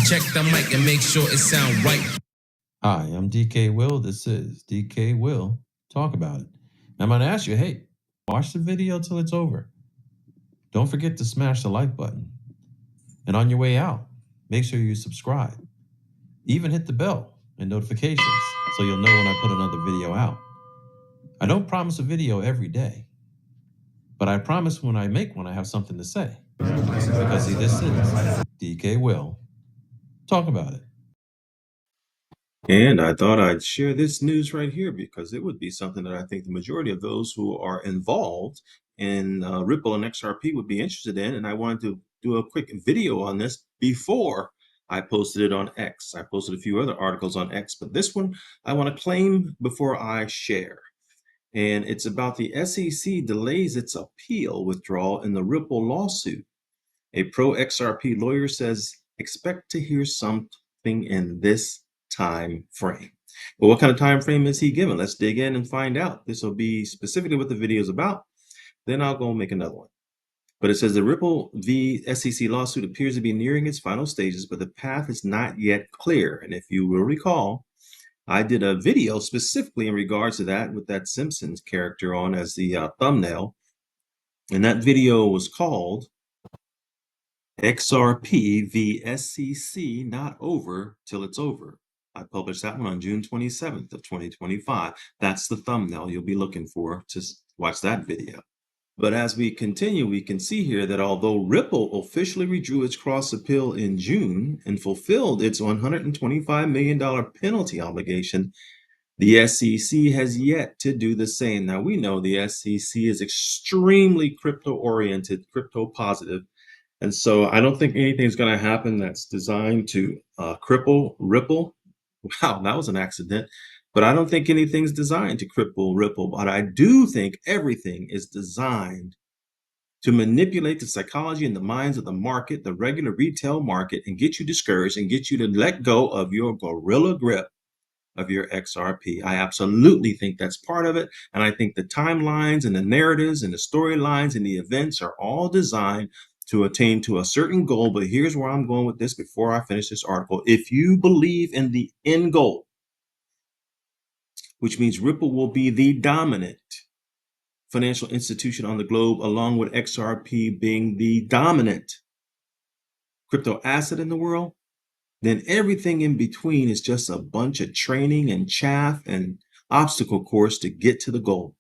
check the mic and make sure it sound right. Hi, I'm DKWILL. This is DKWILL Talk About It. I'm going to ask you, hey, watch the video till it's over. Don't forget to smash the like button. And on your way out, make sure you subscribe. Even hit the bell and notifications so you'll know when I put another video out. I don't promise a video every day, but I promise when I make one, I have something to say. Because see, this is DKWILL Talk About It. And I thought I'd share this news right here because it would be something that I think the majority of those who are involved in Ripple and XRP would be interested in. And I wanted to do a quick video on this before I posted it on X. I posted a few other articles on X, but this one I want to claim before I share. And it's about the SEC delays its appeal withdrawal in the Ripple lawsuit. A pro-XRP lawyer says, expect to hear something in this time frame. Well, what kind of time frame is he given? Let's dig in and find out. This will be specifically what the video is about. Then I'll go make another one. But it says the Ripple v. SEC lawsuit appears to be nearing its final stages, but the path is not yet clear. And if you will recall, I did a video specifically in regards to that with that Simpsons character on as the thumbnail. And that video was called XRP v. SEC Not Over Till It's Over. I published that one on June 27th of 2025. That's the thumbnail you'll be looking for to watch that video. But as we continue, we can see here that although Ripple officially withdrew its cross appeal in June and fulfilled its $125 million penalty obligation, the SEC has yet to do the same. Now, we know the SEC is extremely crypto-oriented, crypto-positive, and so I don't think anything's going to happen that's designed to cripple Ripple. Wow, that was an accident. But I don't think anything's designed to cripple Ripple. But I do think everything is designed to manipulate the psychology and the minds of the market, the regular retail market, and get you discouraged and get you to let go of your gorilla grip of your XRP. I absolutely think that's part of it. And I think the timelines and the narratives and the storylines and the events are all designed to attain to a certain goal. But here's where I'm going with this before I finish this article. If you believe in the end goal, which means Ripple will be the dominant financial institution on the globe, along with XRP being the dominant crypto asset in the world, then everything in between is just a bunch of training and chaff and obstacle course to get to the goal.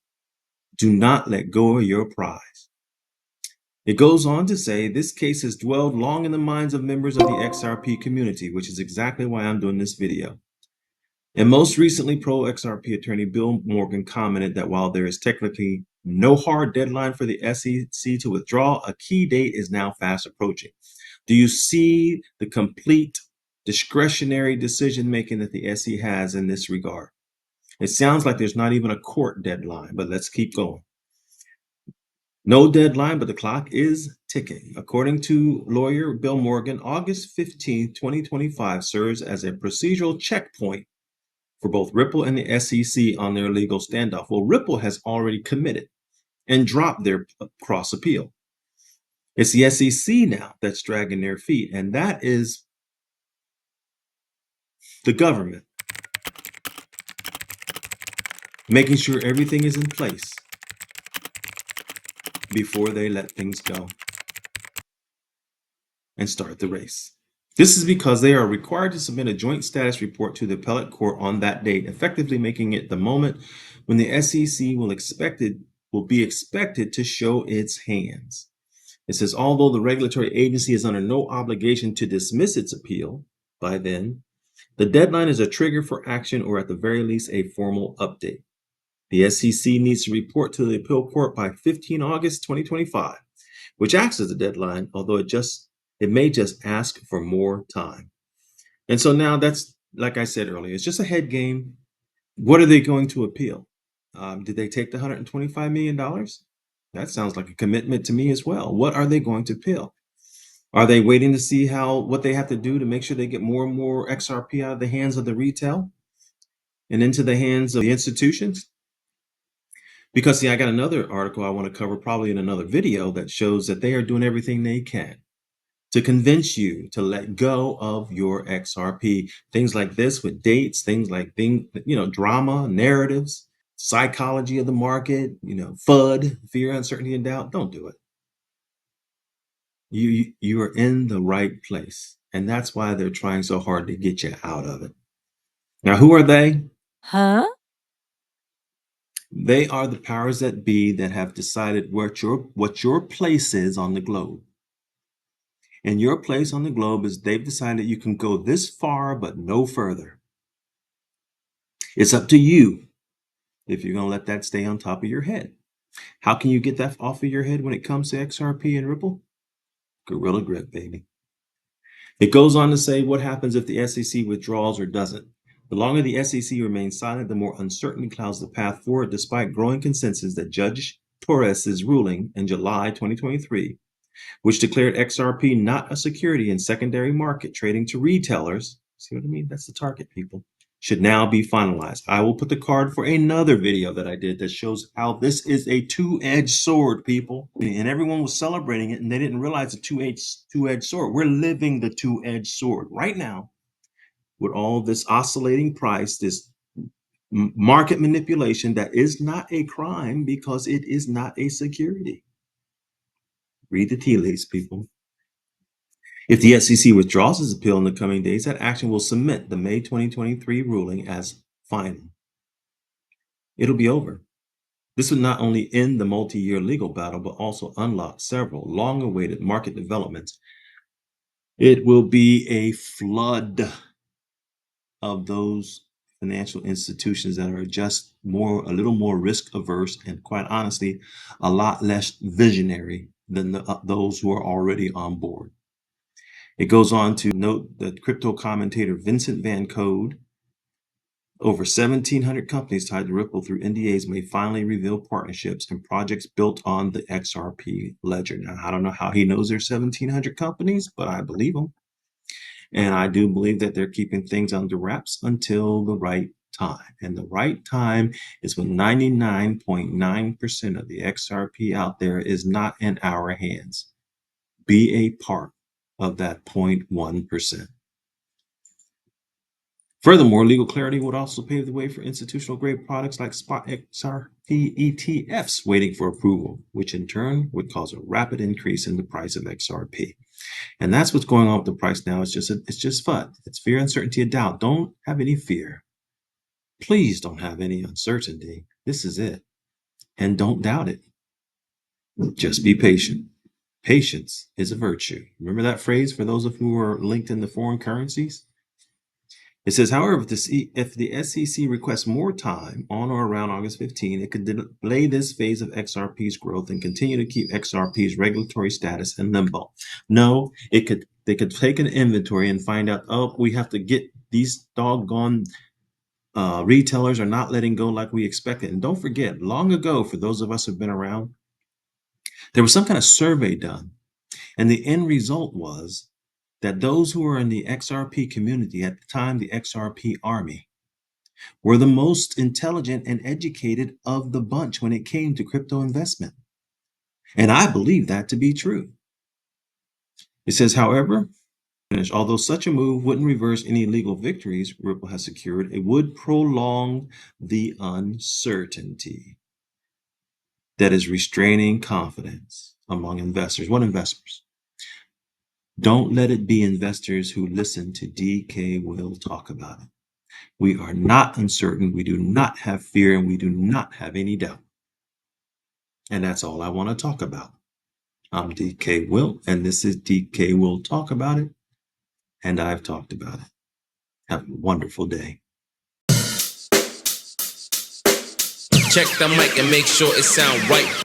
Do not let go of your prize. It goes on to say, this case has dwelled long in the minds of members of the XRP community, which is exactly why I'm doing this video. And most recently, pro-XRP attorney Bill Morgan commented that while there is technically no hard deadline for the SEC to withdraw, a key date is now fast approaching. Do you see the complete discretionary decision-making that the SEC has in this regard? It sounds like there's not even a court deadline, but let's keep going. No deadline, but the clock is ticking. According to lawyer Bill Morgan, August 15, 2025 serves as a procedural checkpoint for both Ripple and the SEC on their legal standoff. Well, Ripple has already committed and dropped their cross appeal. It's the SEC now that's dragging their feet, and that is the government making sure everything is in place before they let things go and start the race. This is because they are required to submit a joint status report to the appellate court on that date, effectively making it the moment when the SEC will be expected to show its hands. It says, although the regulatory agency is under no obligation to dismiss its appeal by then, the deadline is a trigger for action, or at the very least, a formal update. The SEC needs to report to the appeal court by 15 August 2025, which acts as a deadline, although it may just ask for more time. And so now that's, like I said earlier, it's just a head game. What are they going to appeal? Did they take the $125 million? That sounds like a commitment to me as well. What are they going to appeal? Are they waiting to see what they have to do to make sure they get more and more XRP out of the hands of the retail and into the hands of the institutions? Because, see, I got another article I want to cover probably in another video that shows that they are doing everything they can to convince you to let go of your XRP. Things like this with dates, things like drama, narratives, psychology of the market, FUD, fear, uncertainty, and doubt. Don't do it. You are in the right place, and that's why they're trying so hard to get you out of it. Now, who are they? Huh? They are the powers that be that have decided what your place is on the globe. And your place on the globe is they've decided you can go this far, but no further. It's up to you if you're going to let that stay on top of your head. How can you get that off of your head when it comes to XRP and Ripple? Gorilla grip, baby. It goes on to say what happens if the SEC withdraws or doesn't. The longer the SEC remains silent, the more uncertainty clouds the path forward, despite growing consensus that Judge Torres' ruling in July 2023, which declared XRP not a security in secondary market trading to retailers. See what I mean? That's the target, people. Should now be finalized. I will put the card for another video that I did that shows how this is a two-edged sword, people. And everyone was celebrating it, and they didn't realize the two-edged sword. We're living the two-edged sword right now with all this oscillating price, this market manipulation that is not a crime because it is not a security. Read the tea leaves, people. If the SEC withdraws its appeal in the coming days, that action will cement the May 2023 ruling as final. It'll be over. This would not only end the multi-year legal battle, but also unlock several long-awaited market developments. It will be a flood of those financial institutions that are just a little more risk averse, and quite honestly, a lot less visionary than those who are already on board. It goes on to note that crypto commentator Vincent Van Code, over 1,700 companies tied to Ripple through NDAs may finally reveal partnerships and projects built on the XRP ledger. Now, I don't know how he knows there's 1,700 companies, but I believe him. And I do believe that they're keeping things under wraps until the right time. And the right time is when 99.9% of the XRP out there is not in our hands. Be a part of that 0.1%. Furthermore, legal clarity would also pave the way for institutional grade products like spot XRP ETFs waiting for approval, which in turn would cause a rapid increase in the price of XRP. And that's what's going on with the price now. It's just FUD. It's fear, uncertainty, and doubt. Don't have any fear. Please don't have any uncertainty. This is it. And don't doubt it. Just be patient. Patience is a virtue. Remember that phrase for those of you who are linked in the foreign currencies? It says, however, if the SEC requests more time on or around August 15, it could delay this phase of XRP's growth and continue to keep XRP's regulatory status in limbo. No, they could take an inventory and find out, oh, we have to get these doggone retailers are not letting go like we expected. And don't forget, long ago, for those of us who've been around, there was some kind of survey done. And the end result was that those who were in the XRP community at the time, the XRP army, were the most intelligent and educated of the bunch when it came to crypto investment. And I believe that to be true. It says, however, although such a move wouldn't reverse any legal victories Ripple has secured, it would prolong the uncertainty that is restraining confidence among investors. What investors? Don't let it be investors who listen to DKWILL talk about it. We are not uncertain, we do not have fear, and we do not have any doubt. And that's all I want to talk about. I'm DKWILL, and this is DKWILL Talk About It, and I've talked about it. Have a wonderful day. Check the mic and make sure it sound right.